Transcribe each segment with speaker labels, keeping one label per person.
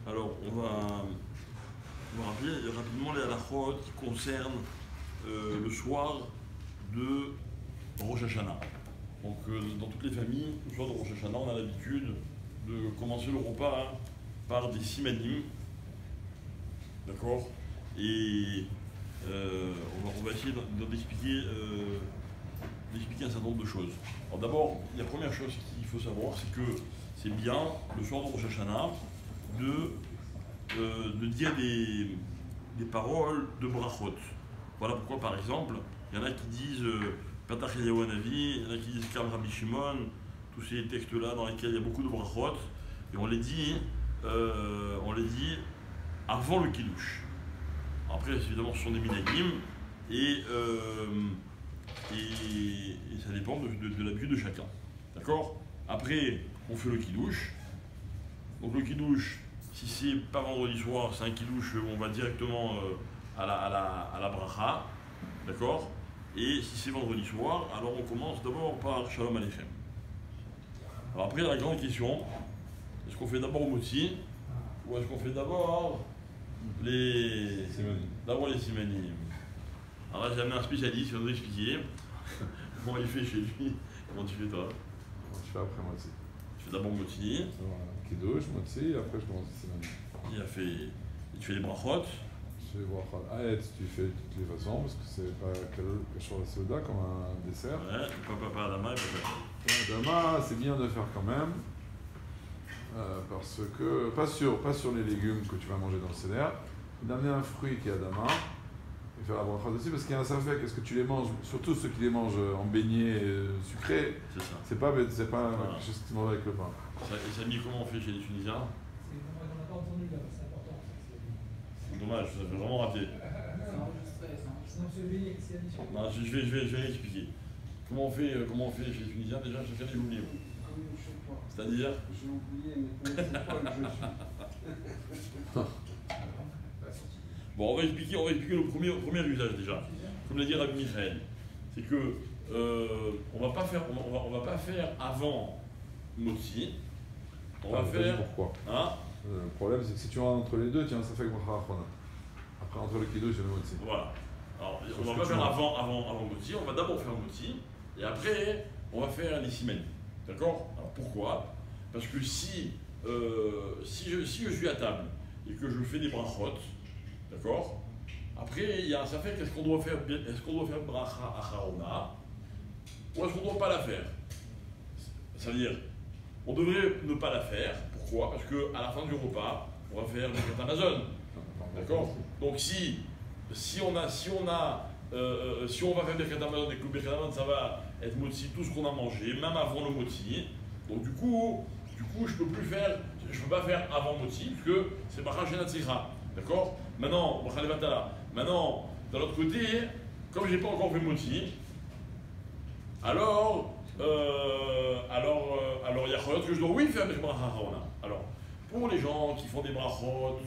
Speaker 1: Alors, on va rappeler rapidement les halachot qui concernent le soir de Rosh Hashanah. Donc, dans toutes les familles, le soir de Rosh Hashanah, on a l'habitude de commencer le repas par des simanim. D'accord. Et on va essayer d'expliquer un certain nombre de choses. Alors d'abord, la première chose qu'il faut savoir, c'est que c'est bien, le soir de Rosh Hashanah, de dire des paroles de brachot. Voilà pourquoi, par exemple, il y en a qui disent Patach Eliyahu Hanavi, il y en a qui disent Kam Rabbi Shimon, tous ces textes-là dans lesquels il y a beaucoup de brachot, et on les dit avant le kiddush. Après, évidemment, ce sont des minagim, et ça dépend de l'habitude de chacun. D'accord? Après, on fait le kiddush. Donc le kiddush, si c'est pas vendredi soir, c'est un kiddush, on va directement à la bracha. D'accord? Et si c'est vendredi soir, alors on commence d'abord par Shalom Aleichem. Alors après, la grande question, est-ce qu'on fait d'abord Motzi ou est-ce qu'on fait d'abord les simanim? Alors là, j'ai amené un spécialiste qui va nous expliquer comment il fait chez lui. Comment tu fais toi?
Speaker 2: Je fais après Motzi.
Speaker 1: Tu fais d'abord Motzi.
Speaker 2: Kiddush, Motzi, et après je commence les simanim. Tu fais les brachot. Je fais les brachot. Tu fais de toutes les façons, parce que c'est pas sur la soda comme un dessert.
Speaker 1: Ouais, pas Adama et pas
Speaker 2: Adama, c'est bien de faire quand même. Parce que, pas sur les légumes que tu vas manger dans le seder, d'amener un fruit qui est Adama et faire la bracha dessus, parce qu'il y a un safek, est-ce que tu les manges, surtout ceux qui les mangent en beignets sucrés, c'est pas quelque chose que tu manges avec le pain.
Speaker 1: Et Samy, comment on fait chez les Tunisiens?
Speaker 3: On n'a pas entendu là, c'est important.
Speaker 1: C'est dommage, ça fait vraiment rater.
Speaker 3: Sinon, c'est lui qui s'est additionné.
Speaker 1: Non, je vais l'expliquer. Comment on fait chez les Tunisiens? Déjà, chacun les oublie. C'est-à-dire?
Speaker 4: J'ai oublié, mais c'est pas le jeu.
Speaker 1: Bon, on va expliquer le premier usage déjà. Comme l'a dit Rabbi Michael, c'est que on va pas faire avant Motzi. On va faire.
Speaker 2: Pourquoi?
Speaker 1: Hein?
Speaker 2: Le problème, c'est que si tu rentres entre les deux, tu as un safek bracha achrona. Après, entre le kiddush et le Motzi.
Speaker 1: Voilà. Alors, on va pas faire avant Motzi, on va d'abord faire Motzi, et après, on va faire les simanim. D'accord? Alors pourquoi? Parce que si je suis à table et que je fais des brachot, d'accord? Après, il y a un safek, est-ce qu'on doit faire bracha acharona ou est-ce qu'on ne doit pas la faire? Ça veut dire, on devrait ne pas la faire. Pourquoi? Parce qu'à la fin du repas, on va faire le Birkat Hamazon. D'accord? Donc si on va faire Birkat Hamazon et que le Birkat Hamazon, ça va être motzi tout ce qu'on a mangé, même avant le motzi. Donc du coup, je peux pas faire avant motzi, puisque c'est bracha shenat tzricha. D'accord? Maintenant, bracha levatala. Maintenant, d'un autre côté, comme j'ai pas encore fait motzi, alors il y a chayot que je dois faire des bracha acharona. Alors, pour les gens qui font des brachot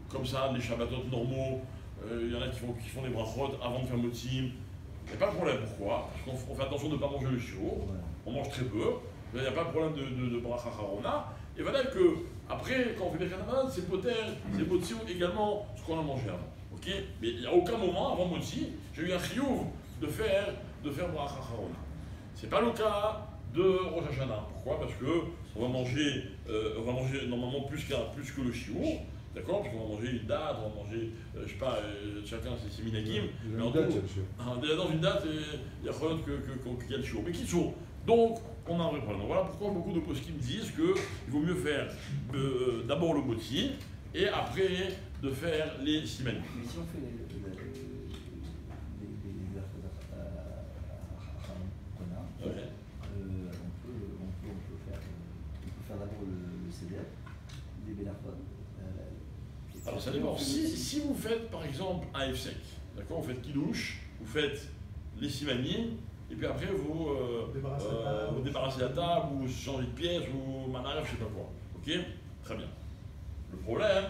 Speaker 1: comme ça, les shabbatot normaux, il y en a qui font des brachot avant de faire motzi. Il n'y a pas de problème. Pourquoi? Parce qu'on fait attention de ne pas manger le shiur. On mange très peu. Il n'y a pas de problème de bracha acharona. Et voilà que après, quand on fait Birkat Hamazon, c'est poter, c'est motzi également ce qu'on a mangé avant. Ok? Mais il n'y a aucun moment avant motzi, j'ai eu un chiyuv de faire bracha acharona. C'est pas le cas de Rosh Hashanah. Pourquoi? Parce que on va manger normalement plus que le shiur. D'accord? Parce qu'on va manger une date, on va manger, je sais pas, chacun ses minagim. Mais en tout, dans une date, il y a rien qu'il y a le shiur. Mais qui sont? Donc, on a un vrai problème. Donc, voilà pourquoi beaucoup de poskim disent qu'il vaut mieux faire d'abord le motzi et après de faire les simanim.
Speaker 4: Mais si on fait les on peut faire d'abord le CDF, les Bélarfon.
Speaker 1: Alors ça dépend. Si vous faites par exemple un F-sec, d'accord, vous faites kiddush, vous faites les simanim, et puis après vous débarrassez la table, vous changez de pièce, vous manaref, je sais pas quoi. Ok? Très bien. Le problème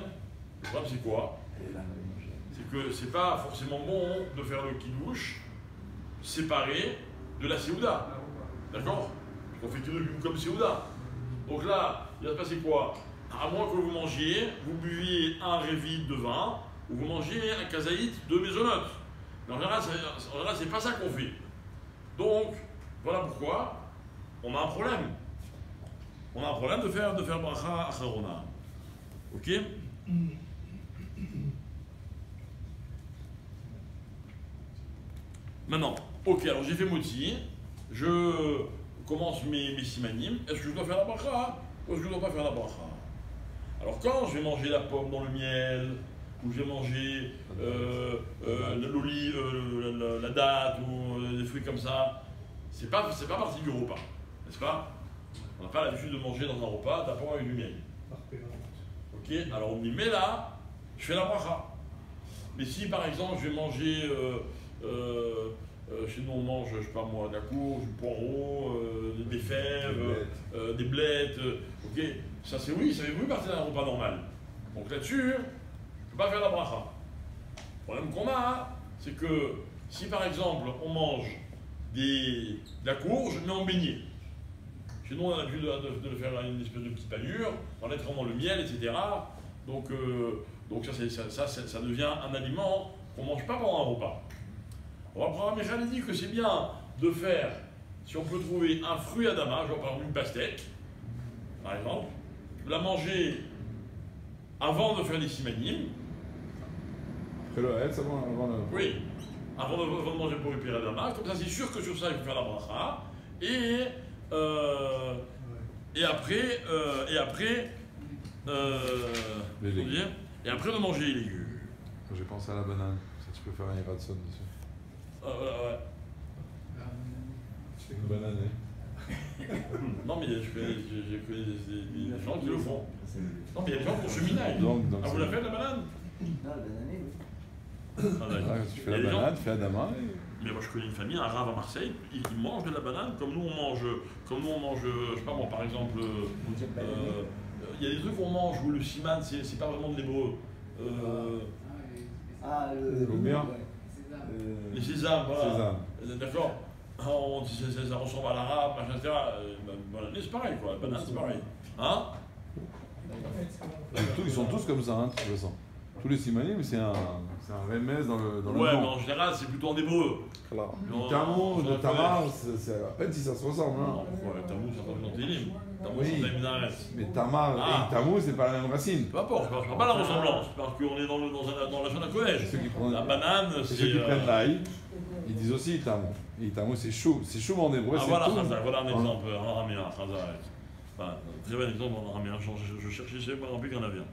Speaker 1: c'est quoi? C'est que c'est pas forcément bon de faire le kiddush séparé de la séouda. D'accord? On fait kiddush comme séouda. Donc là, il va se passer quoi? À moins que vous mangiez, vous buviez un révit de vin, ou vous mangez un kazaït de maisonnote. Mais en général, c'est pas ça qu'on fait. Donc, voilà pourquoi on a un problème. On a un problème de faire bracha acharona. Ok? Maintenant, ok, alors j'ai fait moti, je commence mes simanim. Est-ce que je dois faire la bracha ou est-ce que je ne dois pas faire la bracha? Alors quand je vais manger la pomme dans le miel, ou je vais manger l'olive, la date, ou des fruits comme ça, c'est pas partie du repas, n'est-ce pas? On n'a pas l'habitude de manger dans un repas d'appoint avec du miel. Ok, alors on dit, mais là, je fais la bracha. Mais si par exemple je vais manger, chez nous on mange, je sais pas moi, de la courge, du poireau, des fèves, des blettes, ok, ça c'est oui partie d'un repas normal. Donc là-dessus, je ne peux pas faire la bracha. Le problème qu'on a, c'est que si par exemple on mange de la courge, mais en beignet. Chez nous on a l'habitude de faire une espèce de petite panure, en mettre vraiment le miel, etc. Donc ça devient un aliment qu'on ne mange pas pendant un repas. On va prendre, mais j'avais dit que c'est bien de faire, si on peut trouver un fruit à dama, genre par exemple une pastèque, par exemple, de la manger avant de faire les simanim.
Speaker 2: Après le Haetz, avant le...
Speaker 1: Oui, avant de manger pour réparer la dama, comme ça c'est sûr que sur ça il faut faire la bracha. Et après de manger les légumes.
Speaker 2: J'ai pensé à la banane, ça tu peux faire un Iratson dessus.
Speaker 1: Ouais.
Speaker 2: Une banane,
Speaker 1: Non mais je connais des gens qui le font. Non mais il y a des gens qui ont ce minaille. Ah vous la faites la banane?
Speaker 4: Non, la banane, oui.
Speaker 2: Tu fais la banane, tu fais la dama.
Speaker 1: Mais moi je connais une famille, un rave à Marseille, ils mangent de la banane comme nous on mange, je sais pas moi par exemple, il y a des trucs qu'on mange où le siman c'est pas vraiment de l'hébreu. Les sésames, voilà. D'accord. On dit ça ressemble à l'arabe, machin, etc. C'est pareil quoi, la banane c'est pareil. Hein?
Speaker 2: Ils sont tous comme ça, hein, de toute façon. Tous les simanim, c'est un remèze dans le
Speaker 1: ouais,
Speaker 2: nom.
Speaker 1: mais en général, c'est plutôt en hébreu.
Speaker 2: Le tamou, le tamar, c'est à peine si ça se ressemble. Hein.
Speaker 1: Non, le tamou, c'est pas dans Télim. Tamou, c'est dans Minares.
Speaker 2: Mais tamar et tamou, c'est pas la même racine.
Speaker 1: Peu importe, je ne parle pas de la ressemblance, parce qu'on est dans la zone à collège. La banane, c'est.
Speaker 2: Ceux qui prennent l'ail, ils disent aussi tamou. Et tamou, c'est chou. C'est chou en hébreu.
Speaker 1: Ah voilà, voilà un exemple en araméen. Très bon exemple en araméen. Je cherchais, je ne sais pas plus qu'il y en avait un.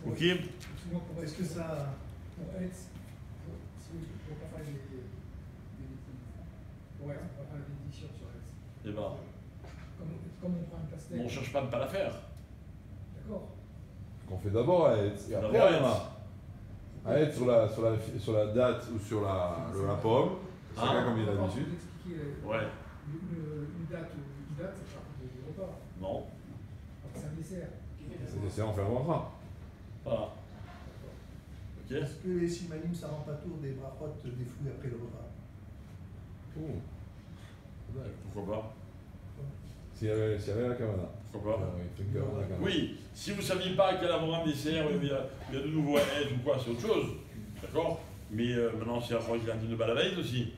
Speaker 1: Ok.
Speaker 3: Est-ce que ça, pour être, si on peut faire des bénédictions sur Hetz.
Speaker 1: Eh ben.
Speaker 3: Comme on prend une pastèque.
Speaker 1: On ne cherche pas à ne pas la faire.
Speaker 3: D'accord.
Speaker 2: Qu'on fait d'abord à Hetz. Et après à Dama. À Hetz sur la date ou sur la pomme. Chacun comme il a l'habitude.
Speaker 1: Ouais.
Speaker 3: Une date, c'est pas du repas.
Speaker 1: Non.
Speaker 3: C'est un dessert.
Speaker 2: C'est un dessert, on fait un bracha.
Speaker 1: Voilà. Ok.
Speaker 5: Est-ce que les simanim, ça rend pas tour des brachot des fruits après le repas?
Speaker 1: Pourquoi pas?
Speaker 2: S'il y avait la kavana.
Speaker 1: Pourquoi pas? Oui, si vous ne saviez pas qu'elle avait un dessert, il y a de nouveau à être ou quoi, c'est autre chose. D'accord? Mais maintenant, c'est un dîner de balavaïs aussi.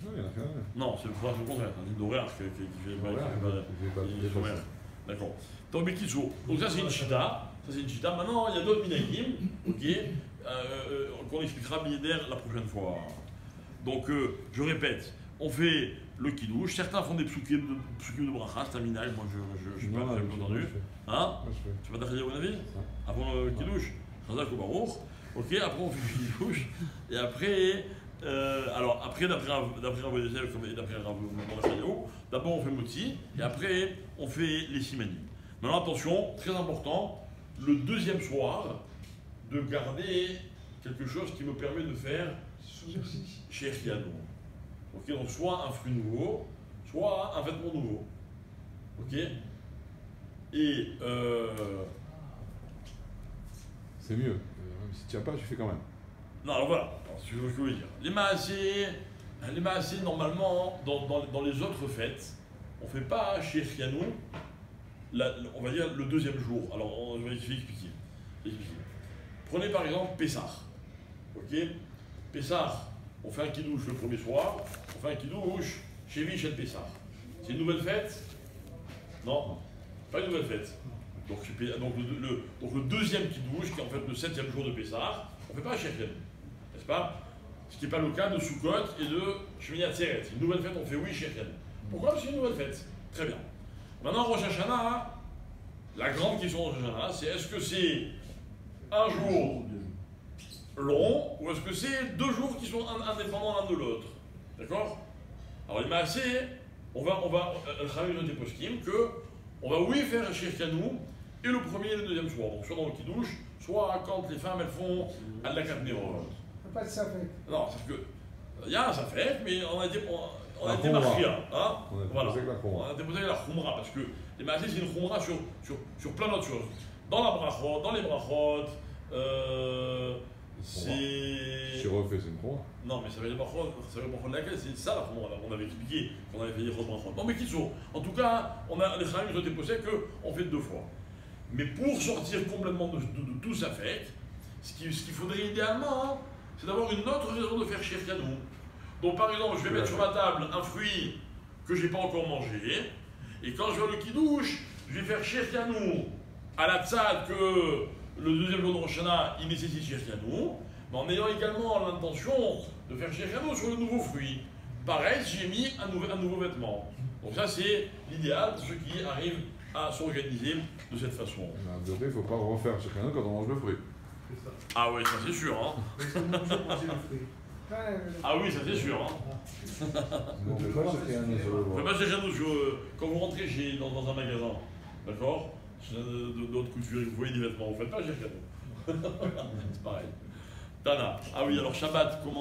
Speaker 2: Non, il y en a quand même.
Speaker 1: Non, c'est le contraire, c'est un dîner d'horaire qui fait pas. D'accord. Donc, mais qui sont. Donc, ça, c'est une chita. Maintenant, il y a d'autres minagim, ok, qu'on expliquera la prochaine fois. Donc, je répète, on fait le kidouche. Certains font des psukim de bracha, c'est un minage. Moi, je n'ai pas entendu. Hein? Tu vas t'arrêter à mon avis? Avant le kidouche? Chazak ou baruch. Ok, après on fait le kidouche. Et après, d'après Rav Yosef et d'après Rav Mordechai, d'abord on fait moti, et après on fait les simanim. Maintenant, attention, très important, le deuxième soir, de garder quelque chose qui me permet de faire chez Riano. Ok, donc soit un fruit nouveau, soit un vêtement nouveau. Ok? Et
Speaker 2: c'est mieux. Même si tu tiens pas, tu fais quand même.
Speaker 1: Non, alors voilà, ce que je veux dire. Les maasés, normalement, dans les autres fêtes, on ne fait pas chez Riano on va dire le deuxième jour. Alors, je vais expliquer. Prenez par exemple Pessah. Ok? Pessah, on fait un kidouche le premier soir, on fait un kidouche chez Michel Pessah. C'est une nouvelle fête? Non, pas une nouvelle fête. Donc le deuxième kidouche, qui est en fait le 7e jour de Pessah, on ne fait pas un Shechen, n'est-ce pas? Ce qui n'est pas le cas de Sukkot et de Shemini Atzeret. Une nouvelle fête, on fait oui Shechen. Pourquoi? Parce que c'est une nouvelle fête. Très bien. Maintenant, Rosh Hashanah, la grande question de Rosh Hashanah, c'est est-ce que c'est un jour long ou est-ce que c'est 2 jours qui sont indépendants l'un de l'autre? D'accord? Alors, les Maaseh, on va travailler dans des poskim que on va oui faire Shirkanou et le premier et le deuxième soir. Donc, soit dans le Kiddush, soit quand les femmes elles font Al-Lakat Nerot.
Speaker 3: Pas de safek.
Speaker 1: Non, c'est que il y a un safek, mais on a été marqué. Hein? Voilà. On a déposé la khumra parce que les Maaseh c'est une khumra sur plein d'autres choses. Dans la brachot, dans les brachot, c'est.
Speaker 2: Refait, c'est une khumra.
Speaker 1: Non, mais ça veut dire ça veut dire laquelle c'est ça la khumra. On avait expliqué qu'on avait fait des brachot. Non, mais qui sont. En tout cas, les Khamim ont déposé qu'on fait 2 fois. Mais pour sortir complètement de tout safek, ce qu'il faudrait idéalement, hein, c'est d'avoir une autre raison de faire Shirkanou. Donc par exemple, je vais mettre sur ma table un fruit que je n'ai pas encore mangé, et quand je vais le kidouche, je vais faire Shirkanou à la tzad que le deuxième jour de Rosh Hashanah, il nécessite Shirkanou, mais en ayant également l'intention de faire Shirkanou sur le nouveau fruit. Pareil, j'ai mis un nouveau vêtement. Donc ça c'est l'idéal pour ceux qui arrivent à s'organiser de cette façon.
Speaker 2: Il ne faut pas refaire Shirkanou quand on mange le fruit.
Speaker 1: Ah oui, ça c'est sûr. Hein. Ah oui, ça c'est sûr. Hein.
Speaker 2: On ne fait pas Shirkanou sur le
Speaker 1: on fait pas Shirkanou quand vous rentrez dans un magasin, d'accord, d'autres couturiers, vous voyez des vêtements, vous ne faites pas Shirkanou. C'est pareil. Tana. Ah oui, alors Shabbat, comment